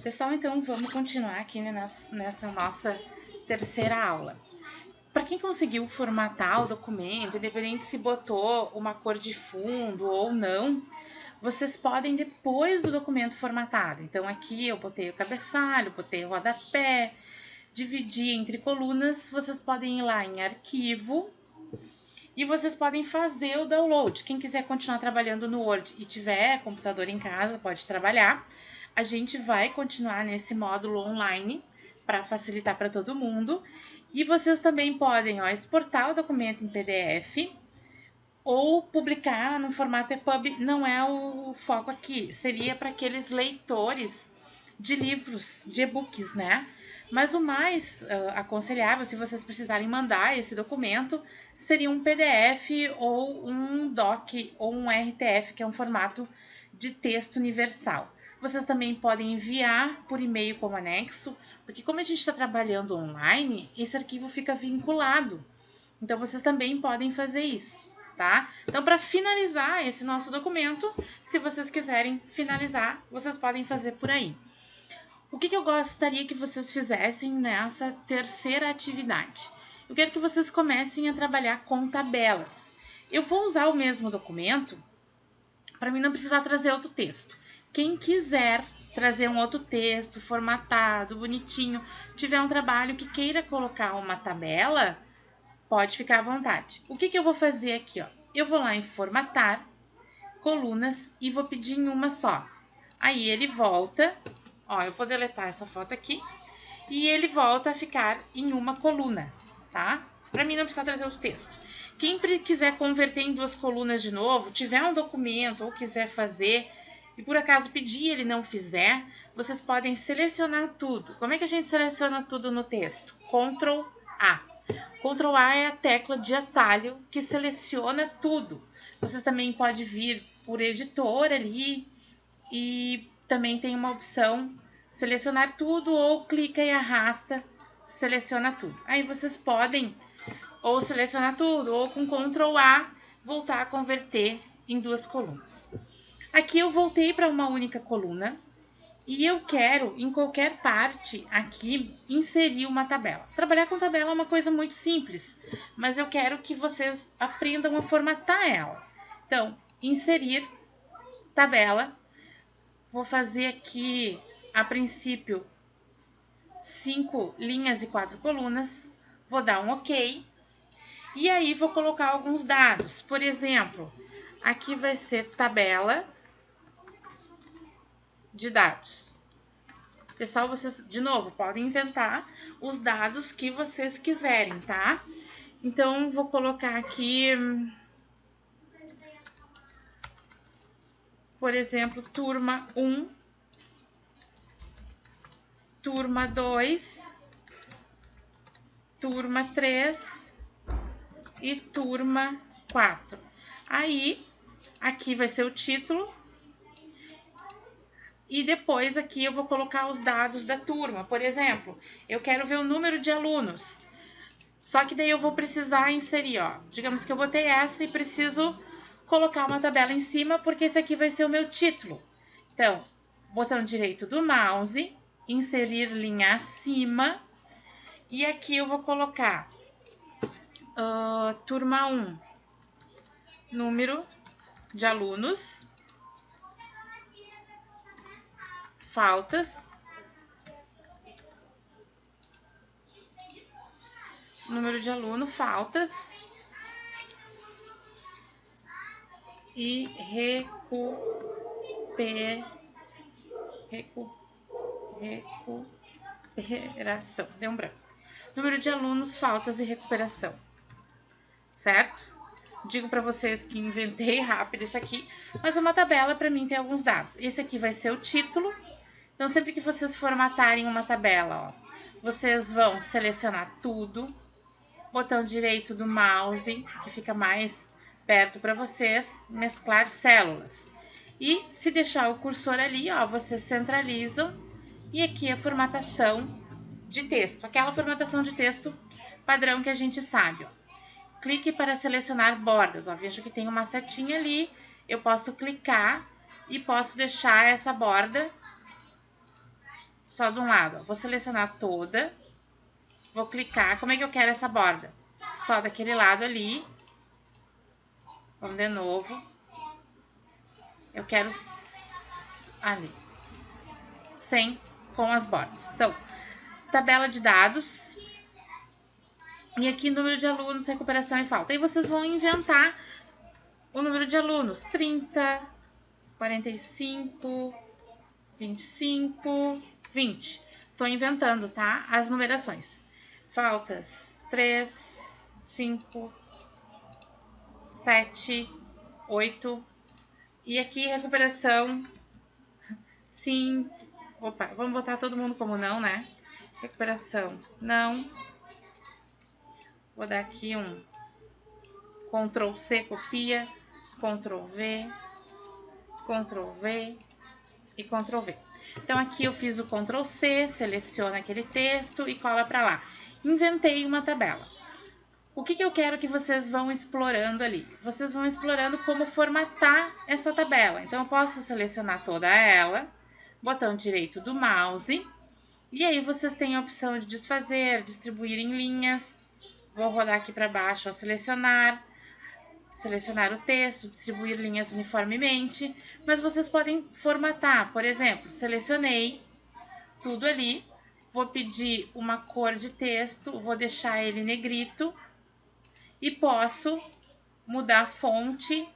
Pessoal, então vamos continuar aqui, né, nessa nossa terceira aula. Para quem conseguiu formatar o documento, independente se botou uma cor de fundo ou não, vocês podem, depois do documento formatado. Então, aqui eu botei o cabeçalho, botei o rodapé, dividi entre colunas. Vocês podem ir lá em arquivo e vocês podem fazer o download. Quem quiser continuar trabalhando no Word e tiver computador em casa, pode trabalhar. A gente vai continuar nesse módulo online para facilitar para todo mundo. E vocês também podem exportar o documento em PDF ou publicar no formato EPUB. Não é o foco aqui, seria para aqueles leitores de livros, de e-books, né? Mas o mais aconselhável, se vocês precisarem mandar esse documento, seria um PDF ou um DOC ou um RTF, que é um formato de texto universal. Vocês também podem enviar por e-mail como anexo, porque como a gente está trabalhando online, esse arquivo fica vinculado. Então, vocês também podem fazer isso, tá? Então, para finalizar esse nosso documento, se vocês quiserem finalizar, vocês podem fazer por aí. O que eu gostaria que vocês fizessem nessa terceira atividade? Eu quero que vocês comecem a trabalhar com tabelas. Eu vou usar o mesmo documento para mim não precisar trazer outro texto. Quem quiser trazer um outro texto formatado, bonitinho, tiver um trabalho que queira colocar uma tabela, pode ficar à vontade. O que eu vou fazer aqui, ó? Eu vou lá em formatar, colunas e vou pedir em uma só. Aí ele volta, ó, eu vou deletar essa foto aqui e ele volta a ficar em uma coluna, tá? Para mim não precisa trazer o texto. Quem quiser converter em duas colunas de novo, tiver um documento ou quiser fazer e por acaso pedir e ele não fizer, vocês podem selecionar tudo. Como é que a gente seleciona tudo no texto? Ctrl A. Ctrl A é a tecla de atalho que seleciona tudo. Vocês também podem vir por editor ali e também tem uma opção selecionar tudo ou clica e arrasta, seleciona tudo. Aí vocês podem ou selecionar tudo ou com Ctrl A voltar a converter em duas colunas. Aqui eu voltei para uma única coluna e eu quero, em qualquer parte aqui, inserir uma tabela. Trabalhar com tabela é uma coisa muito simples, mas eu quero que vocês aprendam a formatar ela. Então, inserir tabela. Vou fazer aqui, a princípio, 5 linhas e 4 colunas. Vou dar um OK. E aí, vou colocar alguns dados. Por exemplo, aqui vai ser tabela de dados. Pessoal, vocês, de novo, podem inventar os dados que vocês quiserem, tá? Então, vou colocar aqui, por exemplo, turma 1, turma 2, turma 3 e turma 4. Aí, aqui vai ser o título. E depois aqui eu vou colocar os dados da turma. Por exemplo, eu quero ver o número de alunos. Só que daí eu vou precisar inserir, ó. Digamos que eu botei essa e preciso colocar uma tabela em cima, porque esse aqui vai ser o meu título. Então, botão direito do mouse, inserir linha acima. E aqui eu vou colocar turma 1, número de alunos, faltas, número de aluno, faltas e recuperação. Deu um branco. Número de alunos, faltas e recuperação. Certo? Digo para vocês que inventei rápido isso aqui, mas uma tabela para mim tem alguns dados. Esse aqui vai ser o título. Então, sempre que vocês formatarem uma tabela, ó, vocês vão selecionar tudo, botão direito do mouse, que fica mais perto para vocês, mesclar células. E se deixar o cursor ali, ó, vocês centralizam e aqui a formatação de texto, aquela formatação de texto padrão que a gente sabe, ó. Clique para selecionar bordas, ó, vejo que tem uma setinha ali, eu posso clicar e posso deixar essa borda só de um lado. Ó. Vou selecionar toda, vou clicar. Como é que eu quero essa borda? Só daquele lado ali. Vamos de novo. Eu quero ali. Sem com as bordas. Então, tabela de dados. E aqui, número de alunos, recuperação e falta. Aí vocês vão inventar o número de alunos. 30, 45, 25, 20. Tô inventando, tá? As numerações. Faltas 3, 5, 7, 8. E aqui, recuperação 5. Opa, vamos botar todo mundo como não, né? Recuperação não. Vou dar aqui um Ctrl C, copia, Ctrl V, Ctrl V e Ctrl V. Então, aqui eu fiz o Ctrl C, seleciona aquele texto e cola para lá. Inventei uma tabela. O que eu quero que vocês vão explorando ali? Vocês vão explorando como formatar essa tabela. Então, eu posso selecionar toda ela, botão direito do mouse, e aí vocês têm a opção de desfazer, distribuir em linhas. Vou rodar aqui para baixo ao selecionar o texto, distribuir linhas uniformemente, mas vocês podem formatar, por exemplo, selecionei tudo ali, vou pedir uma cor de texto, vou deixar ele negrito e posso mudar a fonte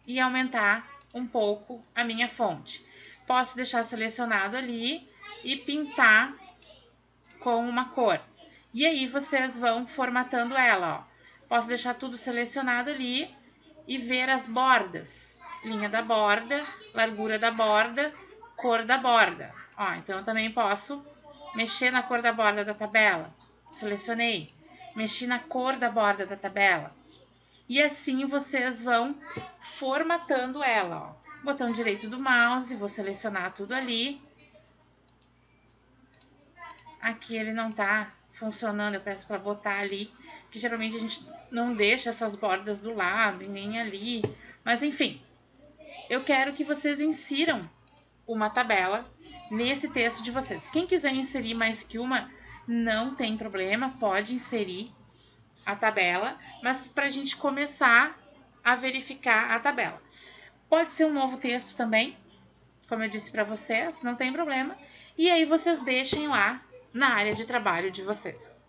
e aumentar um pouco a minha fonte. Posso deixar selecionado ali e pintar com uma cor. E aí vocês vão formatando ela, ó. Posso deixar tudo selecionado ali e ver as bordas. Linha da borda, largura da borda, cor da borda. Ó, então eu também posso mexer na cor da borda da tabela. Selecionei. Mexi na cor da borda da tabela. E assim vocês vão formatando ela, ó. Botão direito do mouse, vou selecionar tudo ali. Aqui ele não tá funcionando, eu peço para botar ali, que geralmente a gente não deixa essas bordas do lado e nem ali. Mas enfim, eu quero que vocês insiram uma tabela nesse texto de vocês. Quem quiser inserir mais que uma, não tem problema, pode inserir a tabela, mas para a gente começar a verificar a tabela. Pode ser um novo texto também, como eu disse para vocês, não tem problema. E aí vocês deixem lá na área de trabalho de vocês.